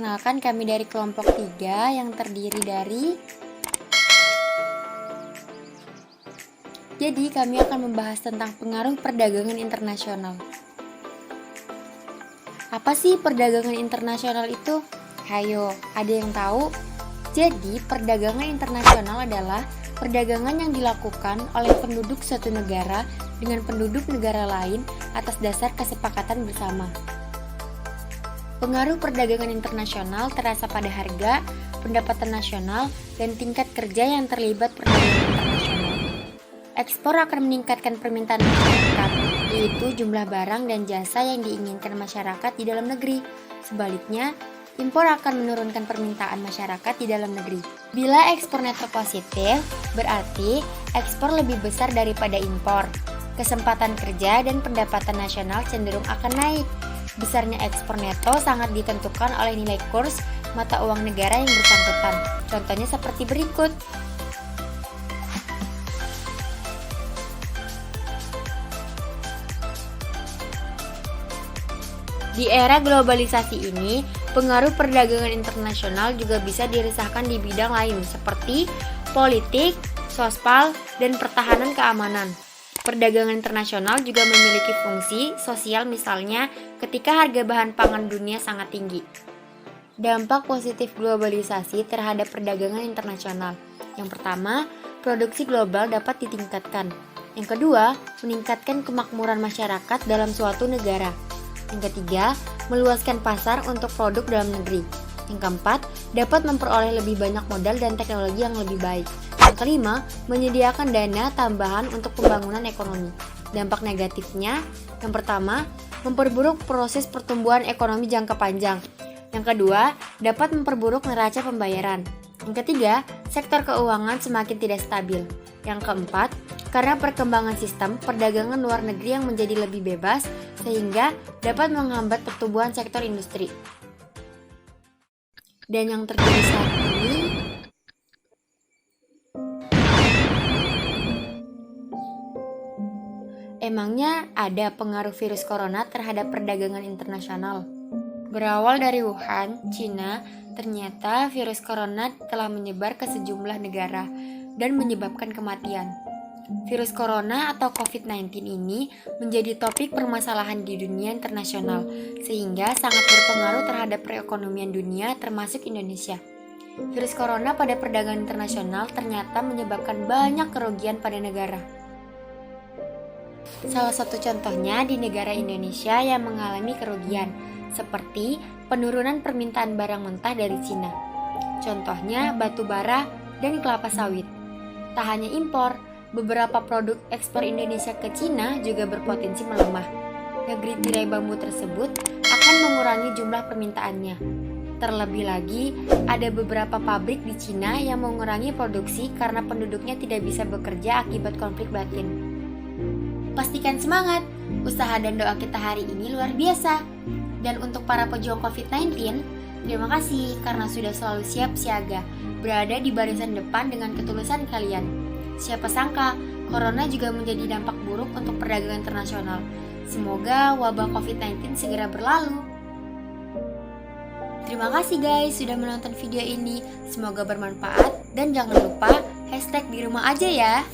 Perkenalkan, kami dari kelompok 3 yang terdiri dari... Jadi kami akan membahas tentang pengaruh perdagangan internasional. Apa sih perdagangan internasional itu? Hayo, ada yang tahu? Jadi, perdagangan internasional adalah perdagangan yang dilakukan oleh penduduk suatu negara dengan penduduk negara lain atas dasar kesepakatan bersama. Pengaruh perdagangan internasional terasa pada harga, pendapatan nasional, dan tingkat kerja yang terlibat perdagangan internasional. Ekspor akan meningkatkan permintaan masyarakat, yaitu jumlah barang dan jasa yang diinginkan masyarakat di dalam negeri. Sebaliknya, impor akan menurunkan permintaan masyarakat di dalam negeri. Bila ekspor neto positif, berarti ekspor lebih besar daripada impor. Kesempatan kerja dan pendapatan nasional cenderung akan naik. Besarnya ekspor neto sangat ditentukan oleh nilai kurs mata uang negara yang bersangkutan. Contohnya seperti berikut. Di era globalisasi ini, pengaruh perdagangan internasional juga bisa dirasakan di bidang lain seperti politik, sospal, dan pertahanan keamanan. Perdagangan internasional juga memiliki fungsi sosial, misalnya ketika harga bahan pangan dunia sangat tinggi. Dampak positif globalisasi terhadap perdagangan internasional. Yang pertama, produksi global dapat ditingkatkan. Yang kedua, meningkatkan kemakmuran masyarakat dalam suatu negara. Yang ketiga, meluaskan pasar untuk produk dalam negeri. Yang keempat, dapat memperoleh lebih banyak modal dan teknologi yang lebih baik. Yang kelima, menyediakan dana tambahan untuk pembangunan ekonomi. Dampak negatifnya, yang pertama, memperburuk proses pertumbuhan ekonomi jangka panjang. Yang kedua, dapat memperburuk neraca pembayaran. Yang ketiga, sektor keuangan semakin tidak stabil. Yang keempat, karena perkembangan sistem perdagangan luar negeri yang menjadi lebih bebas, sehingga dapat menghambat pertumbuhan sektor industri. Dan yang terjadi saat ini, emangnya ada pengaruh virus corona terhadap perdagangan internasional? Berawal dari Wuhan, Cina, ternyata virus corona telah menyebar ke sejumlah negara dan menyebabkan kematian. Virus corona atau COVID-19 ini menjadi topik permasalahan di dunia internasional, sehingga sangat berpengaruh terhadap perekonomian dunia termasuk Indonesia. Virus corona pada perdagangan internasional ternyata menyebabkan banyak kerugian pada negara. Salah satu contohnya di negara Indonesia yang mengalami kerugian, seperti penurunan permintaan barang mentah dari Cina. Contohnya batu bara dan kelapa sawit. Tak hanya impor, beberapa produk ekspor Indonesia ke Cina juga berpotensi melemah. Negeri tirai bambu tersebut akan mengurangi jumlah permintaannya. Terlebih lagi, ada beberapa pabrik di Cina yang mengurangi produksi karena penduduknya tidak bisa bekerja akibat konflik batin. Pastikan semangat, usaha dan doa kita hari ini luar biasa. Dan untuk para pejuang COVID-19, terima kasih karena sudah selalu siap siaga, berada di barisan depan dengan ketulusan kalian. Siapa sangka, corona juga menjadi dampak buruk untuk perdagangan internasional. Semoga wabah COVID-19 segera berlalu. Terima kasih guys sudah menonton video ini. Semoga bermanfaat dan jangan lupa hashtag di rumah aja ya.